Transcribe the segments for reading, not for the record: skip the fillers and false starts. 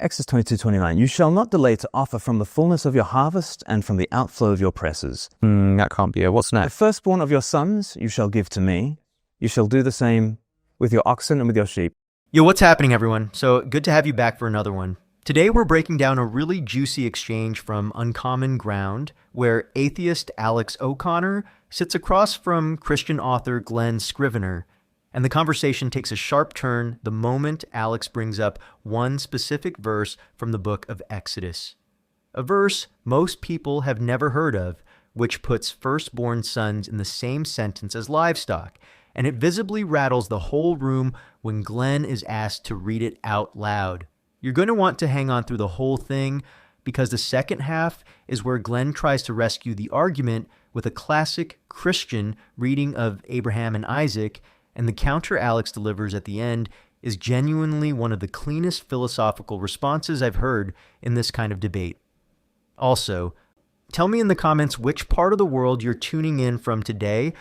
Exodus 22:29. You shall not delay to offer from the fullness of your harvest and from the outflow of your presses. That can't be it. What's The next? firstborn of your sons you shall give to me. You shall do the same with your oxen and with your sheep. Yo, what's happening, everyone? So good to have you back for another one. Today we're breaking down a really juicy exchange from Uncommon Ground, where atheist Alex O'Connor sits across from Christian author Glen Scrivener. And the conversation takes a sharp turn the moment Alex brings up one specific verse from the book of Exodus. A verse most people have never heard of, which puts firstborn sons in the same sentence as livestock. And it visibly rattles the whole room when Glenn is asked to read it out loud. You're going to want to hang on through the whole thing, because the second half is where Glenn tries to rescue the argument with a classic Christian reading of Abraham and Isaac, and the counter Alex delivers at the end is genuinely one of the cleanest philosophical responses I've heard in this kind of debate. Also, tell me in the comments which part of the world you're tuning in from today.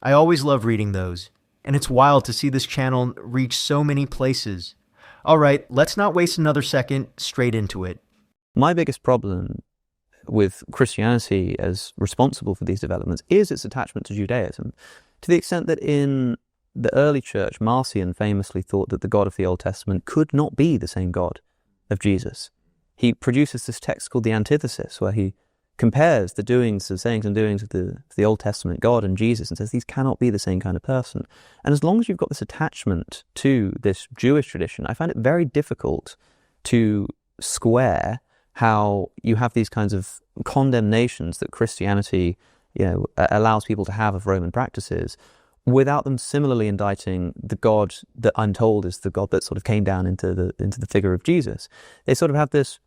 I always love reading those, and it's wild to see this channel reach so many places. All right, let's not waste another second, straight into it. My biggest problem with Christianity as responsible for these developments is its attachment to Judaism, to the extent that in the early church, Marcion famously thought that the God of the Old Testament could not be the same God of Jesus. He produces this text called the Antithesis, where he compares the doings, the sayings and doings of the Old Testament God and Jesus, and says these cannot be the same kind of person. And as long as you've got this attachment to this Jewish tradition, I find it very difficult to square how you have these kinds of condemnations that Christianity, allows people to have of Roman practices, without them similarly indicting the God that I'm told is the God that sort of came down into the figure of Jesus. They sort of have this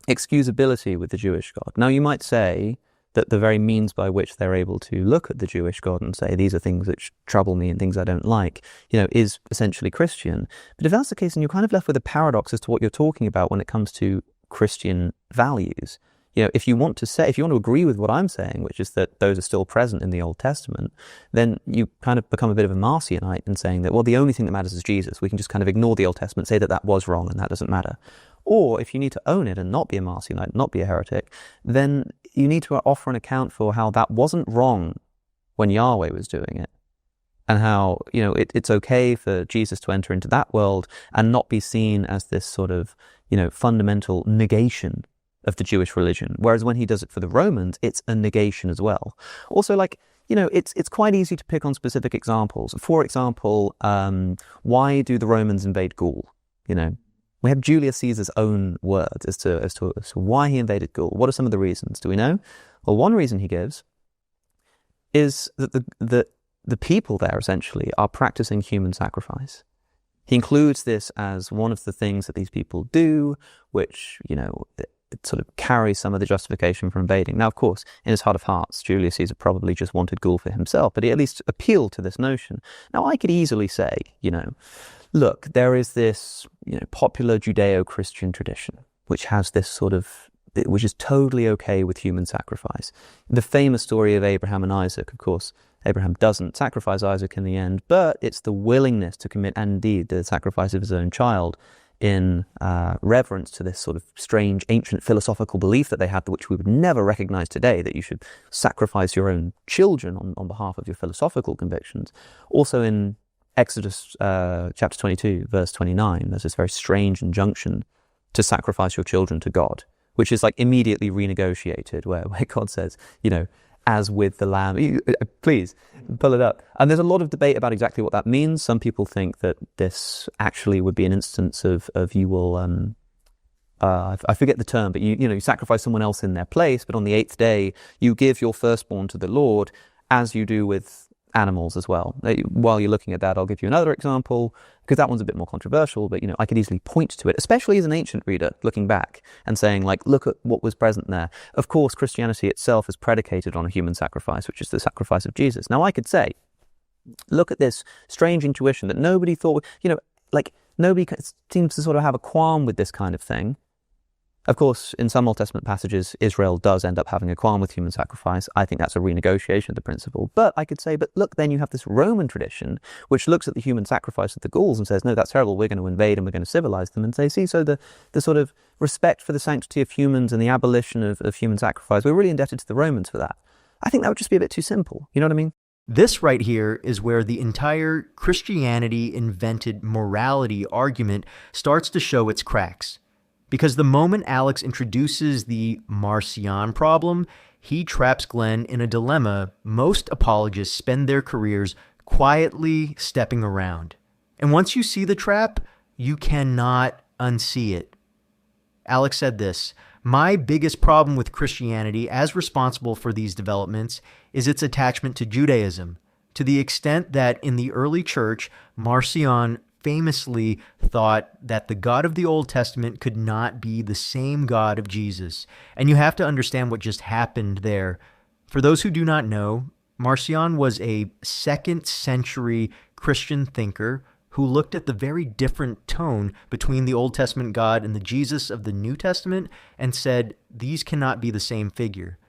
excusability with the Jewish God. Now, you might say that the very means by which they're able to look at the Jewish God and say these are things which trouble me and things I don't like, is essentially Christian. But if that's the case, then you're kind of left with a paradox as to what you're talking about when it comes to Christian values. If you want to agree with what I'm saying, which is that those are still present in the Old Testament, then you kind of become a bit of a Marcionite in saying that, well, the only thing that matters is Jesus. We can just kind of ignore the Old Testament, say that that was wrong and that doesn't matter. Or if you need to own it and not be a Marcionite, not be a heretic, then you need to offer an account for how that wasn't wrong when Yahweh was doing it. And how, it's okay for Jesus to enter into that world and not be seen as this sort of, fundamental negation of the Jewish religion. Whereas when he does it for the Romans, it's a negation as well. Also, it's quite easy to pick on specific examples. For example, why do the Romans invade Gaul? We have Julius Caesar's own words as to why he invaded Gaul. What are some of the reasons? Do we know? Well, one reason he gives is that the people there essentially are practicing human sacrifice. He includes this as one of the things that these people do, which, it sort of carries some of the justification for invading. Now, of course, in his heart of hearts, Julius Caesar probably just wanted Gaul for himself, but he at least appealed to this notion. Now, I could easily say, look, there is this, popular Judeo-Christian tradition, which has this which is totally okay with human sacrifice. The famous story of Abraham and Isaac, of course, Abraham doesn't sacrifice Isaac in the end, but it's the willingness to commit, and indeed the sacrifice of his own child, in reverence to this sort of strange ancient philosophical belief that they had, which we would never recognize today, that you should sacrifice your own children on behalf of your philosophical convictions. Also in Exodus chapter 22, verse 29, there's this very strange injunction to sacrifice your children to God, which is immediately renegotiated, where God says, as with the lamb. Please, pull it up. And there's a lot of debate about exactly what that means. Some people think that this actually would be an instance of you will, I forget the term, but you sacrifice someone else in their place, but on the 8th day, you give your firstborn to the Lord, as you do with animals as well. While you're looking at that, I'll give you another example, because that one's a bit more controversial, but I could easily point to it, especially as an ancient reader looking back and saying, look at what was present there. Of course, Christianity itself is predicated on a human sacrifice, which is the sacrifice of Jesus. Now, I could say, look at this strange intuition that nobody thought, nobody seems to sort of have a qualm with this kind of thing. Of course, in some Old Testament passages, Israel does end up having a qualm with human sacrifice. I think that's a renegotiation of the principle. But I could say, but look, then you have this Roman tradition, which looks at the human sacrifice of the Gauls and says, no, that's terrible, we're going to invade and we're going to civilize them. And say, see, so the sort of respect for the sanctity of humans and the abolition of human sacrifice, we're really indebted to the Romans for that. I think that would just be a bit too simple. You know what I mean? This right here is where the entire Christianity invented morality argument starts to show its cracks. Because the moment Alex introduces the Marcion problem, he traps Glen in a dilemma most apologists spend their careers quietly stepping around. And once you see the trap, you cannot unsee it. Alex said this, "My biggest problem with Christianity as responsible for these developments is its attachment to Judaism, to the extent that in the early church, Marcion famously thought that the God of the Old Testament could not be the same God of Jesus. And you have to understand what just happened there. For those who do not know, Marcion was a 2nd century Christian thinker who looked at the very different tone between the Old Testament God and the Jesus of the New Testament and said, these cannot be the same figure.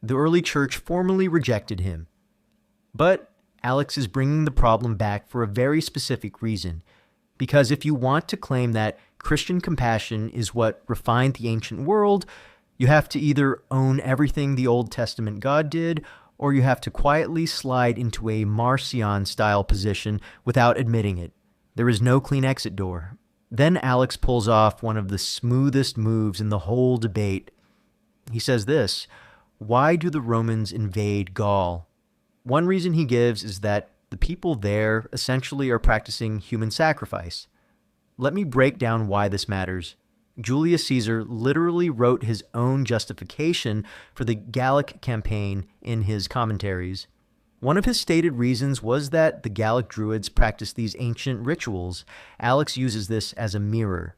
The early church formally rejected him. But Alex is bringing the problem back for a very specific reason. Because if you want to claim that Christian compassion is what refined the ancient world, you have to either own everything the Old Testament God did, or you have to quietly slide into a Marcion-style position without admitting it. There is no clean exit door. Then Alex pulls off one of the smoothest moves in the whole debate. He says this, "Why do the Romans invade Gaul?" One reason he gives is that the people there essentially are practicing human sacrifice. Let me break down why this matters. Julius Caesar literally wrote his own justification for the Gallic campaign in his commentaries. One of his stated reasons was that the Gallic Druids practiced these ancient rituals. Alex uses this as a mirror.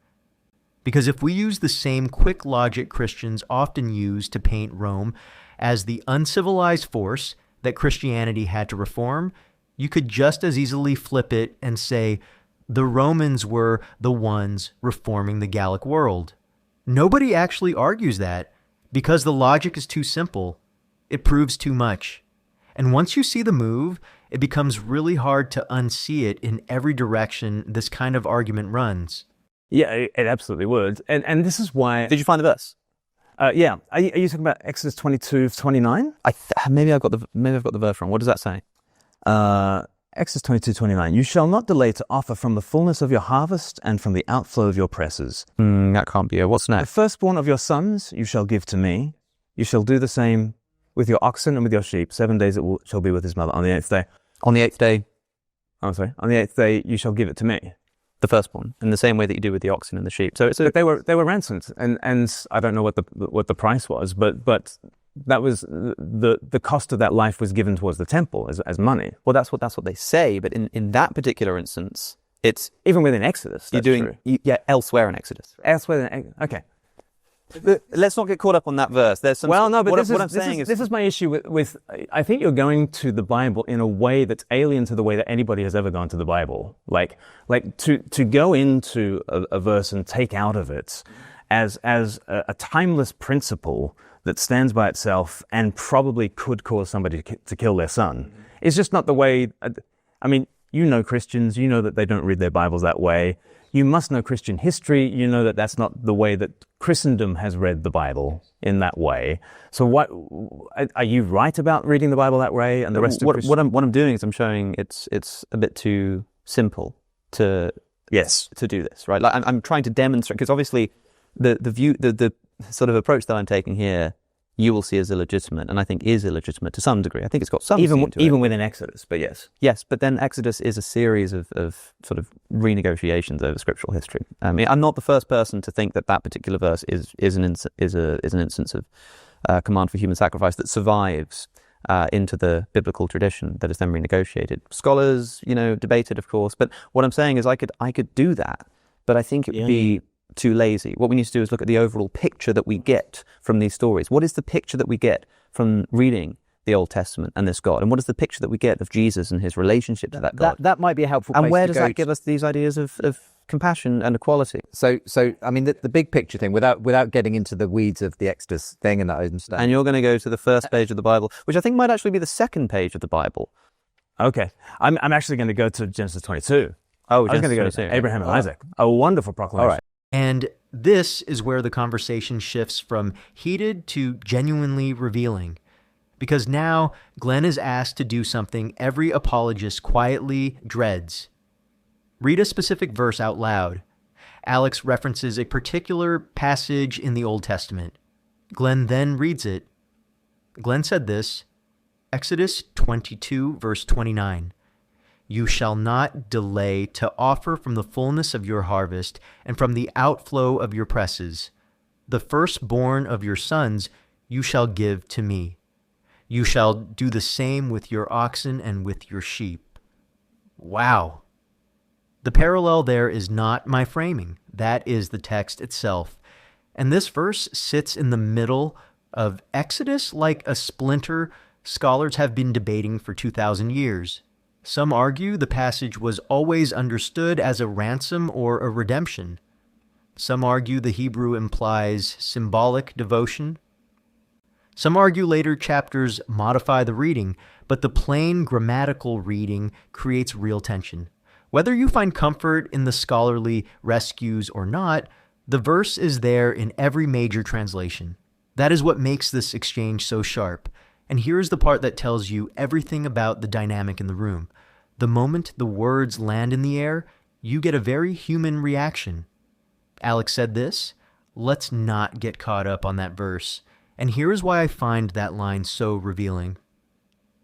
Because if we use the same quick logic Christians often use to paint Rome as the uncivilized force that Christianity had to reform, you could just as easily flip it and say the Romans were the ones reforming the Gallic world. Nobody actually argues that because the logic is too simple. It proves too much. And once you see the move, it becomes really hard to unsee it in every direction this kind of argument runs. Yeah, it absolutely would. And this is why... Did you find the verse? Yeah. Are you talking about Exodus 22:29? Maybe I've got the verse wrong. What does that say? Exodus 22:29. You shall not delay to offer from the fullness of your harvest and from the outflow of your presses. That can't be it. What's The next? firstborn of your sons you shall give to me. You shall do the same with your oxen and with your sheep. 7 days shall be with his mother. On the 8th day... On the 8th day, I'm sorry. On the 8th day you shall give it to me. the firstborn, in the same way that you do with the oxen and the sheep. So it's But they were ransomed, and I don't know what the price was, but that was the cost of that life was given towards the temple as money. well, that's what they say. But in that particular instance, it's Even within Exodus, you're that's doing true. elsewhere in Exodus. Elsewhere, okay. Let's not get caught up on that verse. There's some. Well, no, but what I'm saying is this is my issue with. I think you're going to the Bible in a way that's alien to the way that anybody has ever gone to the Bible. Like to go into a verse and take out of it as a timeless principle that stands by itself and probably could cause somebody to kill their son. It's just not the way. I mean, you know Christians. You know that they don't read their Bibles that way. You must know Christian history. You know that that's not the way that Christendom has read the Bible in that way. So what are you right about reading the Bible that way? And the rest of what I'm doing is I'm showing it's a bit too simple to do this, right? Like I'm trying to demonstrate, because obviously the sort of approach that I'm taking here, you will see as illegitimate, and I think is illegitimate to some degree. I think it's got some even within Exodus, but yes. But then Exodus is a series of sort of renegotiations over scriptural history. I mean, I'm not the first person to think that particular verse is an instance of command for human sacrifice that survives into the biblical tradition that is then renegotiated. Scholars, debated, of course. But what I'm saying is, I could do that, but I think it would be too lazy. What we need to do is look at the overall picture that we get from these stories. What is the picture that we get from reading the Old Testament and this God? And what is the picture that we get of Jesus and his relationship to that God? That might be a helpful place and where to does go that give us these ideas of compassion and equality. So I mean, the big picture thing, without getting into the weeds of the Exodus thing and that, I understand. And you're going to go to the first page of the Bible, which I think might actually be the second page of the Bible. Okay. I'm actually going to go to Genesis 22. Oh, I was going to go to Abraham and Isaac. A wonderful proclamation. All right. And this is where the conversation shifts from heated to genuinely revealing. Because now Glenn is asked to do something every apologist quietly dreads. Read a specific verse out loud. Alex references a particular passage in the Old Testament. Glenn then reads it. Glenn said this, Exodus 22, verse 29. You shall not delay to offer from the fullness of your harvest and from the outflow of your presses. The firstborn of your sons you shall give to me. You shall do the same with your oxen and with your sheep. Wow. The parallel there is not my framing. That is the text itself. And this verse sits in the middle of Exodus like a splinter scholars have been debating for 2,000 years. Some argue the passage was always understood as a ransom or a redemption. Some argue the Hebrew implies symbolic devotion. Some argue later chapters modify the reading, but the plain grammatical reading creates real tension. Whether you find comfort in the scholarly rescues or not, the verse is there in every major translation. That is what makes this exchange so sharp. And here's the part that tells you everything about the dynamic in the room. The moment the words land in the air, you get a very human reaction. Alex said this, let's not get caught up on that verse. And here is why I find that line so revealing.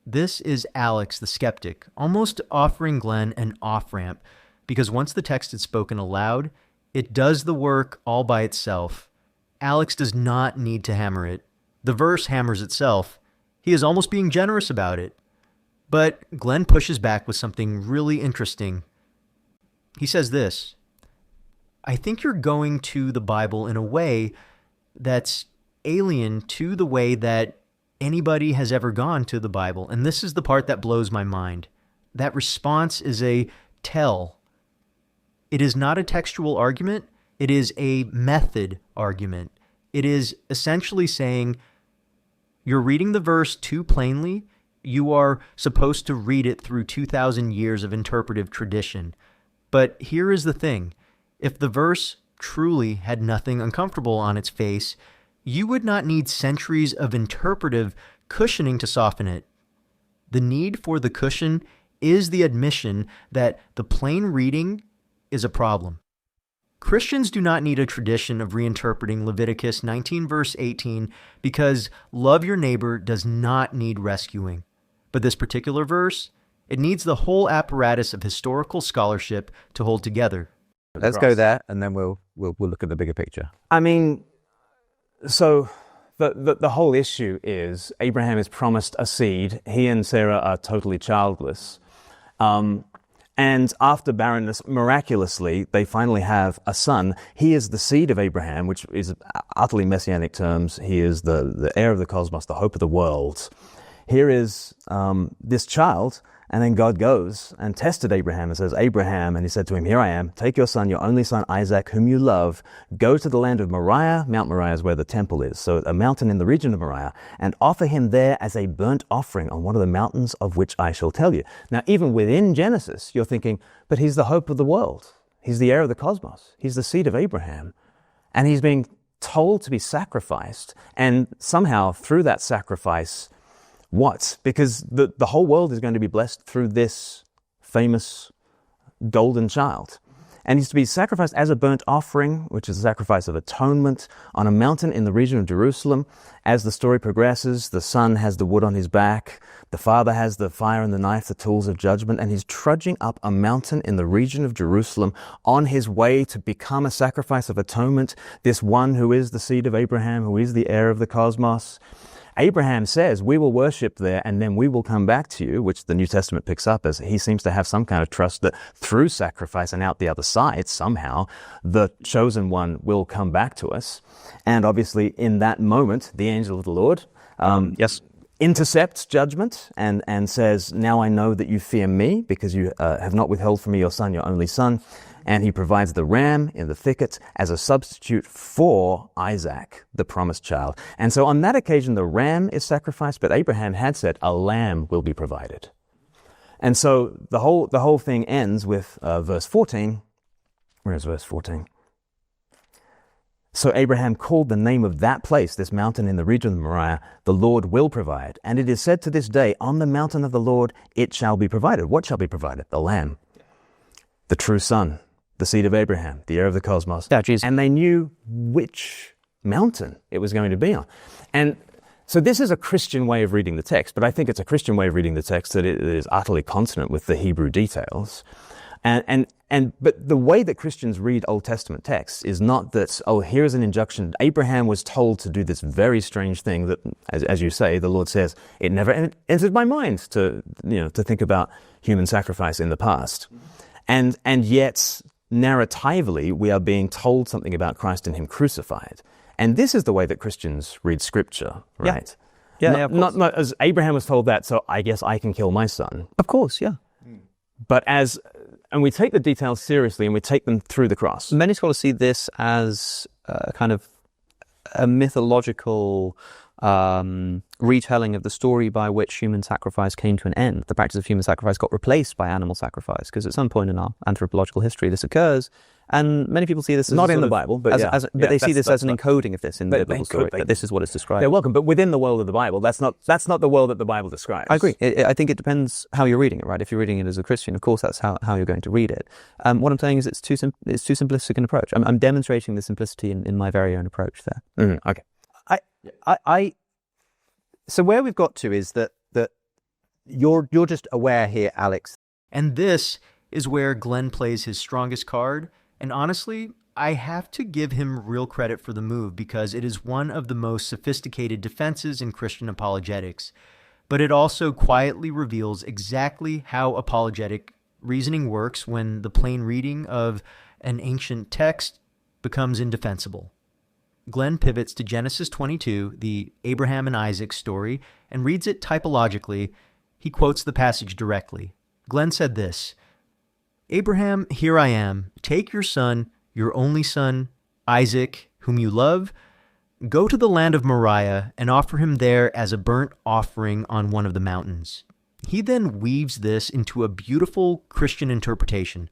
This is Alex the skeptic, almost offering Glenn an off-ramp, because once the text is spoken aloud, it does the work all by itself. Alex does not need to hammer it. The verse hammers itself. He is almost being generous about it. But Glenn pushes back with something really interesting. He says this, I think you're going to the Bible in a way that's alien to the way that anybody has ever gone to the Bible. And this is the part that blows my mind. That response is a tell. It is not a textual argument. It is a method argument. It is essentially saying, you're reading the verse too plainly. You are supposed to read it through 2,000 years of interpretive tradition. But here is the thing. If the verse truly had nothing uncomfortable on its face, you would not need centuries of interpretive cushioning to soften it. The need for the cushion is the admission that the plain reading is a problem. Christians do not need a tradition of reinterpreting Leviticus 19 verse 18 because love your neighbor does not need rescuing. But this particular verse, it needs the whole apparatus of historical scholarship to hold together. Let's go there, and then we'll look at the bigger picture. I mean, so the whole issue is Abraham is promised a seed. He and Sarah are totally childless. And after barrenness, miraculously, they finally have a son. He is the seed of Abraham, which is utterly messianic terms. He is the heir of the cosmos, the hope of the world. Here is this child, and then God goes and tested Abraham and says, Abraham, and he said to him, here I am, take your son, your only son Isaac, whom you love, go to the land of Moriah. Mount Moriah is where the temple is, so a mountain in the region of Moriah, and offer him there as a burnt offering on one of the mountains of which I shall tell you. Now, even within Genesis, you're thinking, but he's the hope of the world. He's the heir of the cosmos. He's the seed of Abraham. And he's being told to be sacrificed, and somehow through that sacrifice, what? Because the whole world is going to be blessed through this famous golden child. And he's to be sacrificed as a burnt offering, which is a sacrifice of atonement, on a mountain in the region of Jerusalem. As the story progresses, the son has the wood on his back, the father has the fire and the knife, the tools of judgment, and he's trudging up a mountain in the region of Jerusalem on his way to become a sacrifice of atonement, this one who is the seed of Abraham, who is the heir of the cosmos. Abraham says, we will worship there and then we will come back to you, which the New Testament picks up as he seems to have some kind of trust that through sacrifice and out the other side, somehow, the chosen one will come back to us. And obviously, in that moment, the angel of the Lord intercepts judgment and says, now I know that you fear me because you have not withheld from me your son, your only son. and he provides the ram in the thicket as a substitute for Isaac, the promised child. And so on that occasion, the ram is sacrificed, but Abraham had said a lamb will be provided. And so the whole thing ends with verse 14. Where is verse 14? So Abraham called the name of that place, this mountain in the region of Moriah, the Lord will provide. And it is said to this day, on the mountain of the Lord it shall be provided. What shall be provided? The lamb, the true son, the seed of Abraham, the heir of the cosmos. Yeah, Jesus. And they knew which mountain it was going to be on. And so this is a Christian way of reading the text, but I think it's a Christian way of reading the text that it is utterly consonant with the Hebrew details. But the way that Christians read Old Testament texts is not that, oh, here's an injunction. Abraham was told to do this very strange thing that, as you say, the Lord says, it never entered my mind to think about human sacrifice in the past. And yet, narratively, we are being told something about Christ and him crucified. And this is the way that Christians read Scripture, right? Yeah, not as Abraham was told that, so I guess I can kill my son. Of course, yeah. But and we take the details seriously and we take them through the cross. Many scholars see this as kind of a mythological retelling of the story by which human sacrifice came to an end. The practice of human sacrifice got replaced by animal sacrifice, because at some point in our anthropological history this occurs, and many people see this as not in the Bible, but they see this as an encoding of this in the biblical story. That this is what it's described. They're welcome, but within the world of the Bible, that's not the world that the Bible describes. I agree. I think it depends how you're reading it, right? If you're reading it as a Christian, of course that's how you're going to read it. What I'm saying is it's too simplistic an approach. I'm demonstrating the simplicity in my very own approach there. Okay. So where we've got to is that you're just aware here, Alex. And this is where Glenn plays his strongest card. And honestly, I have to give him real credit for the move, because it is one of the most sophisticated defenses in Christian apologetics. But it also quietly reveals exactly how apologetic reasoning works when the plain reading of an ancient text becomes indefensible. Glenn pivots to Genesis 22, the Abraham and Isaac story, and reads it typologically. He quotes the passage directly. Glenn said this, "Abraham, here I am. Take your son, your only son, Isaac, whom you love. Go to the land of Moriah and offer him there as a burnt offering on one of the mountains." He then weaves this into a beautiful Christian interpretation.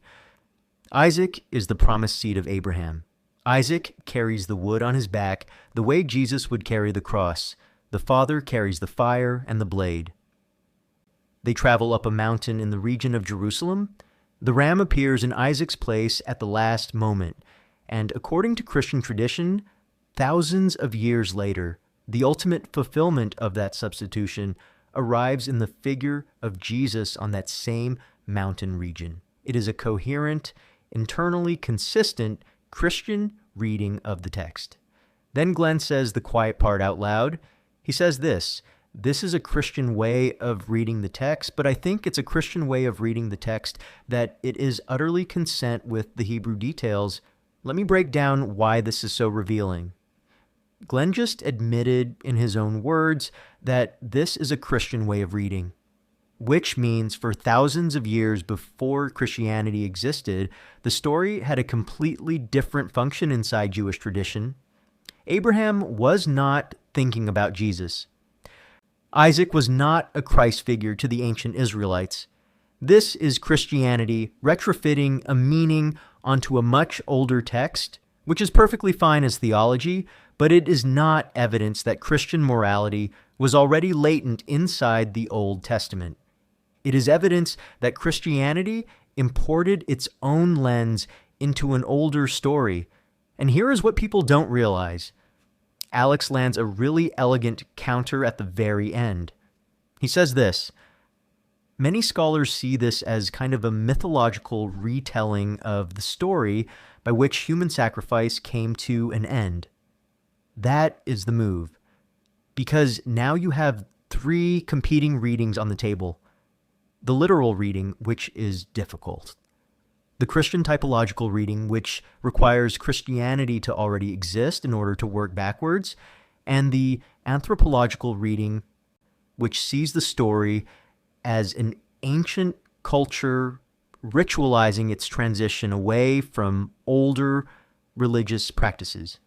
Isaac is the promised seed of Abraham. Isaac carries the wood on his back the way Jesus would carry the cross. The Father carries the fire and the blade. They travel up a mountain in the region of Jerusalem. The ram appears in Isaac's place at the last moment, and according to Christian tradition, thousands of years later, the ultimate fulfillment of that substitution arrives in the figure of Jesus on that same mountain region. It is a coherent, internally consistent Christian reading of the text. Then Glenn says the quiet part out loud. He says this is a Christian way of reading the text, but I think it's a Christian way of reading the text that it is utterly consent with the Hebrew details. Let me break down why this is so revealing. Glenn just admitted in his own words that this is a Christian way of reading, which means for thousands of years before Christianity existed, the story had a completely different function inside Jewish tradition. Abraham was not thinking about Jesus. Isaac was not a Christ figure to the ancient Israelites. This is Christianity retrofitting a meaning onto a much older text, which is perfectly fine as theology, but it is not evidence that Christian morality was already latent inside the Old Testament. It is evidence that Christianity imported its own lens into an older story. And here is what people don't realize. Alex lands a really elegant counter at the very end. He says this, "Many scholars see this as kind of a mythological retelling of the story by which human sacrifice came to an end." That is the move, because now you have three competing readings on the table. The literal reading, which is difficult. The Christian typological reading, which requires Christianity to already exist in order to work backwards. And the anthropological reading, which sees the story as an ancient culture ritualizing its transition away from older religious practices.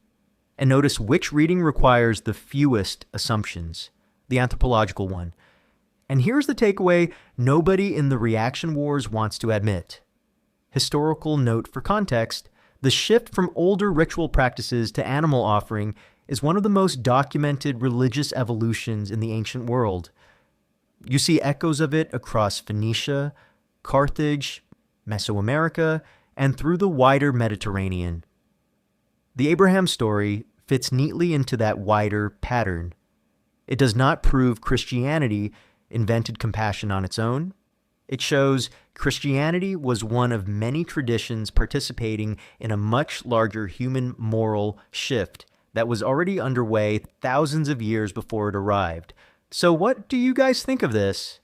And notice which reading requires the fewest assumptions, the anthropological one. And here's the takeaway nobody in the reaction wars wants to admit. Historical note for context, the shift from older ritual practices to animal offering is one of the most documented religious evolutions in the ancient world. You see echoes of it across Phoenicia, Carthage, Mesoamerica, and through the wider Mediterranean. The Abraham story fits neatly into that wider pattern. It does not prove Christianity invented compassion on its own. It shows Christianity was one of many traditions participating in a much larger human moral shift that was already underway thousands of years before it arrived. So what do you guys think of this?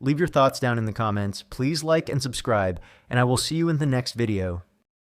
Leave your thoughts down in the comments. Please like and subscribe, and I will see you in the next video.